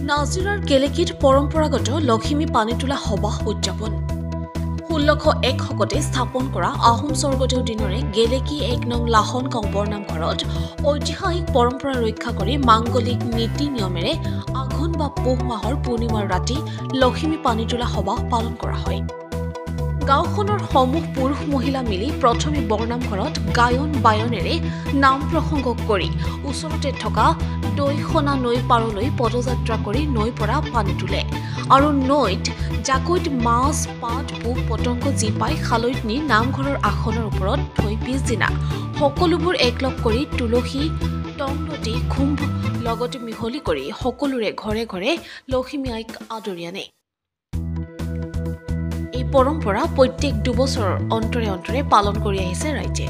নাজিৰাৰ গেলেকীত পৰম্পৰাগত লখিমী পানী তোলা সবাহ উদযাপন ১৬০১ শকতে স্থাপন কৰা আহোম স্বৰ্গদেউ দিনৰে গেলেকী ১ নং লাহন কম্বৰ নামঘৰত ঐতিহাসিক পৰম্পৰা ৰক্ষা কৰি মাংগলিক নীতি নিয়মেৰে আঘোণ বা পুহ মাহৰ পূৰ্ণিমাৰ ৰাতি লখিমী পানী তোলা সবাহ পালন কৰা হয়। গাঁওখনৰ সমূহ পুৰুষ মহিলা মিলি প্ৰথমে বৰনামঘৰত গায়ন বায়নেৰে নাম প্ৰসংগ কৰি ওচৰতে থকা দৈখনা নৈ পাৰলৈ পদযাত্ৰা কৰি নৈ পৰা পানী তোলে আৰু নৈত জাকৈত মাছ পাত পোক পতংগ যি পাই খালৈত নি নামঘৰৰ আসনৰ ওপৰত থৈ পিছদিনা সকলোবোৰ একলগ কৰি তুলসী টংলতি খুম্ভ লগতে মিহলি কৰি সকলোৰে ঘৰে ঘৰে লখিমী আইক আদৰি আনে। এই পৰম্পৰা প্ৰত্যেক দুবছৰৰ অন্তৰে অন্তৰে পালন কৰি আহিছে ৰাইজে।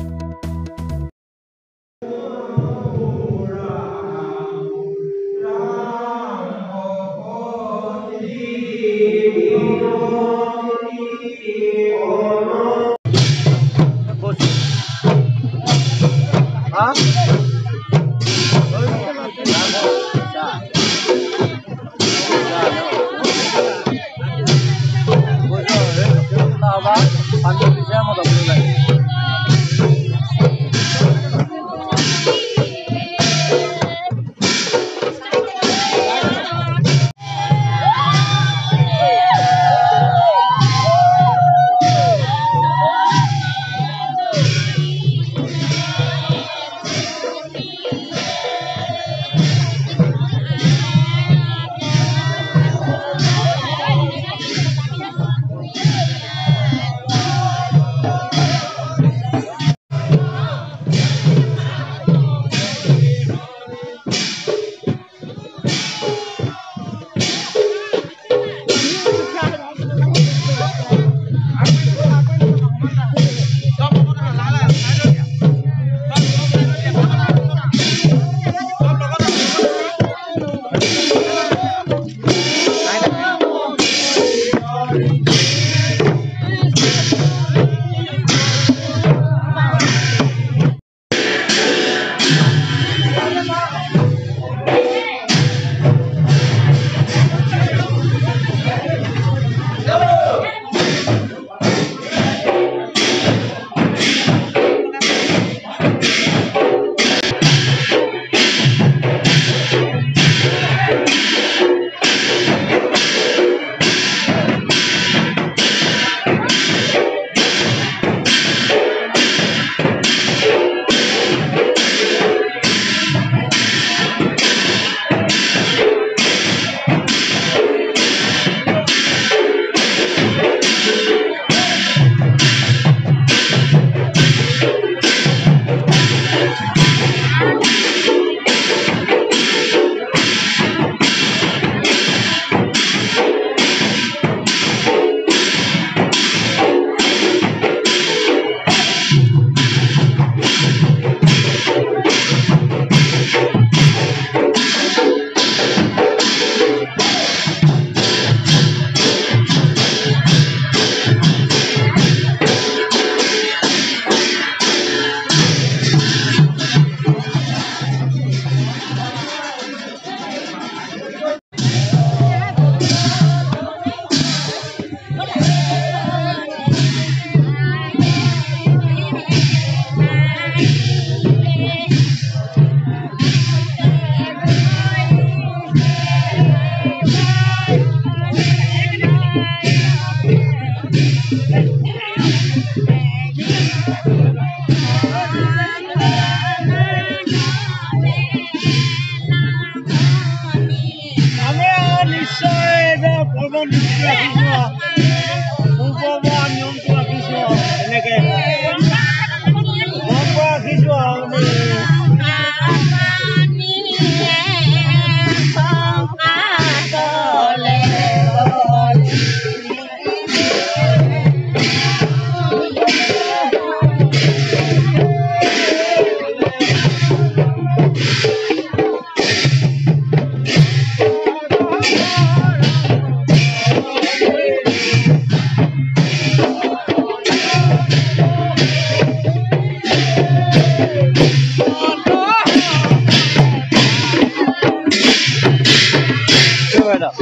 ধৰণৰ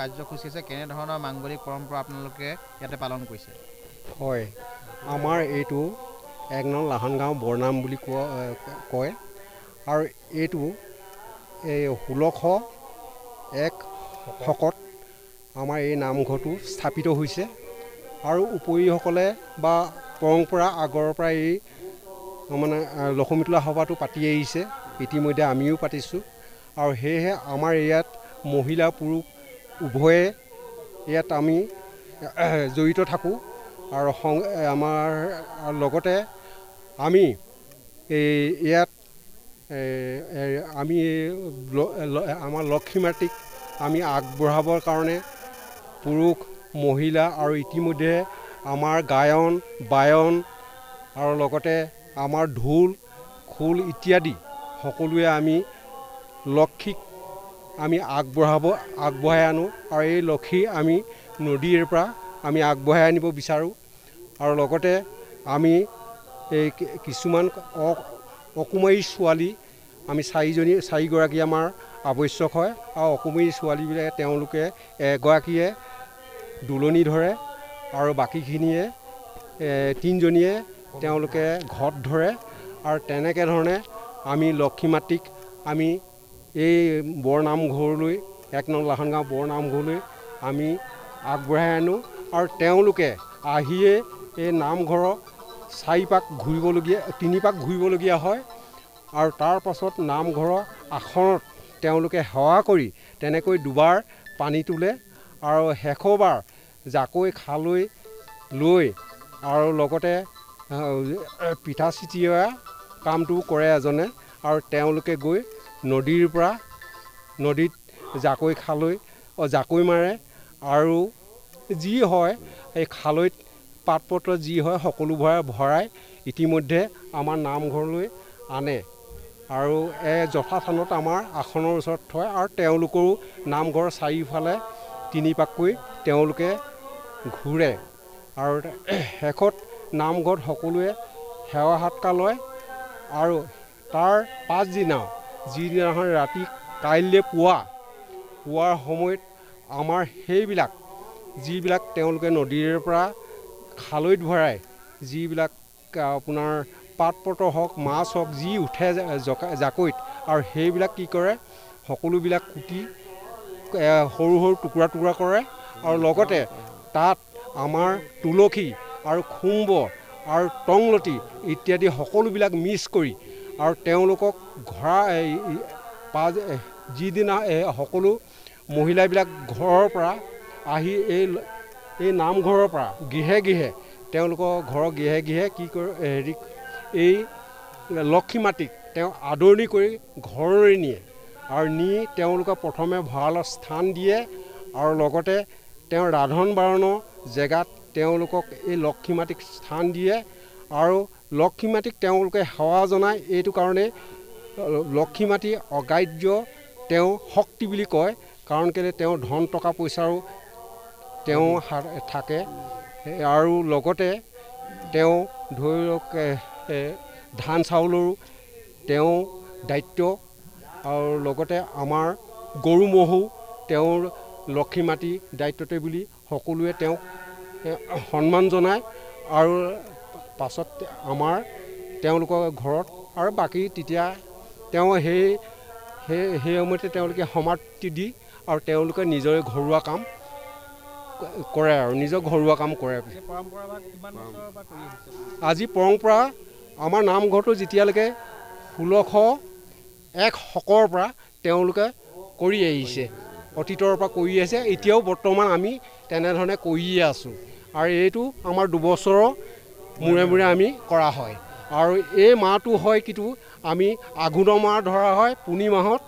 কাৰ্যসূচী আছে কেনে ধৰণৰ মাংগলিক পৰম্পৰা আপোনালোকে ইয়াতে পালন কৰিছে হয় আমাৰ এইটো 1 নং লাহন গাঁও বৰনাম বুলি কয় আৰু এইটো এই 1601 শকত আমাৰ এই নামঘৰটো স্থাপিত হৈছে আৰু উপৰিসকলে বা পৰম্পৰা আগৰ পৰা এই মানে লক্ষ্মী তোলা সভাটো পাতি আহিছে ইতিমধ্যে আমিও পাতিছোঁ আৰু সেয়েহে আমাৰ ইয়াত মহিলা পুৰুষ উভয়ে ইয়াত আমি জড়িত থাকোঁ আৰু আমাৰ লগতে আমি ইয়াত আমি আমাৰ লক্ষ্মী মাতৃক আমি আগবঢ়াবৰ কাৰণে পুৰুষ মহিলা আৰু ইতিমধ্যে আমাৰ গায়ন বায়ন আৰু লগতে আমাৰ ঢোল খোল ইত্যাদি সকলোৱে আমি লক্ষীক আমি আগবঢ়াই আনো আৰু এই লক্ষী আমি নদীৰ পৰা আমি আগবঢ়াই আনিব বিচাৰোঁ আৰু লগতে আমি এই কিছুমান অকুমাৰী ছোৱালী আমি 4গৰাকী আমাৰ আৱশ্যক হয় আৰু অকুমাৰী ছোৱালীবিলাকে তেওঁলোকে এগৰাকীয়ে দুলনি ধৰে আৰু বাকীখিনিয়ে 3জনীয়ে তেওঁলোকে ঘট ধৰে আৰু তেনেকৈ ধৰণে আমি লক্ষ্মী মাতৃক আমি এই বৰনামঘৰলৈ 1 নং লাহন গাঁও বৰনামঘৰলৈ আমি আগবঢ়াই আনো আৰু তেওঁলোকে আহিয়ে এই নামঘৰৰ 3 পাক ঘূৰিবলগীয়া হয় আৰু তাৰ পাছত নামঘৰৰ আসনত তেওঁলোকে সেৱা কৰি তেনেকৈ দুবাৰ পানী তোলে আৰু শেষবাৰ জাকৈ খালৈ লৈ আৰু লগতে পিঠা চিটিওৱা কামটো কৰে এজনে আৰু তেওঁলোকে গৈ নদীত জাকৈ খালৈ জাকৈ মাৰে আৰু যি হয় এই খালৈত পাত পত্ৰ যি হয় সকলো ভৰাই ইতিমধ্যে আমাৰ নামঘৰলৈ আনে আৰু যথাস্থানত আমাৰ আসনৰ ওচৰত থয় আৰু তেওঁলোকৰো নামঘৰৰ চাৰিওফালে 3 পাককৈ তেওঁলোকে ঘূৰে আৰু শেষত নামঘৰত সকলোৱে সেৱা সৎকাৰ লয় আৰু তাৰ পাছদিনা যিদিনাখন ৰাতি কাইলৈ পুৱাৰ সময়ত আমাৰ সেইবিলাক যিবিলাক তেওঁলোকে নদীৰ পৰা খালৈত ভৰাই যিবিলাক আপোনাৰ পাত পত্ৰ হওক মাছ হওক যি উঠে জাকৈত আৰু সেইবিলাক কি কৰে সকলোবিলাক কুটি সৰু সৰু টুকুৰা কৰে আৰু লগতে তাত আমাৰ তুলসী আৰু খুম্ব আৰু টংলতি ইত্যাদি সকলোবিলাক মিক্স কৰি আৰু তেওঁলোকক যিদিনা সকলো মহিলাবিলাক ঘৰৰ পৰা আহি এই নামঘৰৰ পৰা গৃহে তেওঁলোকৰ ঘৰৰ গৃহে কি কৰে এই লক্ষ্মী মাতৃক তেওঁ আদৰণি কৰি ঘৰলৈ নিয়ে আৰু নি তেওঁলোকক প্ৰথমে ভঁৰালত স্থান দিয়ে আৰু লগতে তেওঁ ৰান্ধন বাঢ়নৰ জেগাত তেওঁলোকক এই লক্ষ্মী মাতৃক স্থান দিয়ে আৰু লক্ষ্মী মাতৃক তেওঁলোকে সেৱা জনায় এইটো কাৰণে লক্ষ্মী মাতৃ অগ্ৰাহ্য তেওঁ শক্তি বুলি কয় কাৰণ কেলৈ তেওঁ ধন টকা পইচাৰো তেওঁ থাকে আৰু লগতে তেওঁ ধৰি লওক ধান চাউলৰো তেওঁ দায়িত্ব আৰু লগতে আমাৰ গৰু ম'হো তেওঁৰ লক্ষ্মী মাতৃ দায়িত্বতে বুলি সকলোৱে তেওঁক সন্মান জনায় আৰু পাছত আমাৰ তেওঁলোকৰ ঘৰত আৰু বাকী তেতিয়া তেওঁ সেই সময়তে তেওঁলোকে সমাপ্তি দি আৰু তেওঁলোকে নিজৰে ঘৰুৱা কাম কৰে আৰু নিজৰ ঘৰুৱা কাম কৰে আজি পৰম্পৰা আমাৰ নামঘৰটো যেতিয়ালৈকে 1601 শকৰ পৰা তেওঁলোকে কৰি আহিছে অতীতৰ পৰা কৰি আহিছে এতিয়াও বৰ্তমান আমি তেনেধৰণে কৰিয়ে আছোঁ আৰু এইটো আমাৰ 2 বছৰৰ মূৰে আমি কৰা হয় আৰু এই মাহটো হয় কিন্তু আমি আঘোণৰ মাহ ধৰা হয় পুনি মাহত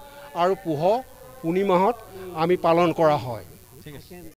আৰু পুহ পুনি মাহত আমি পালন কৰা হয়। ঠিক আছে।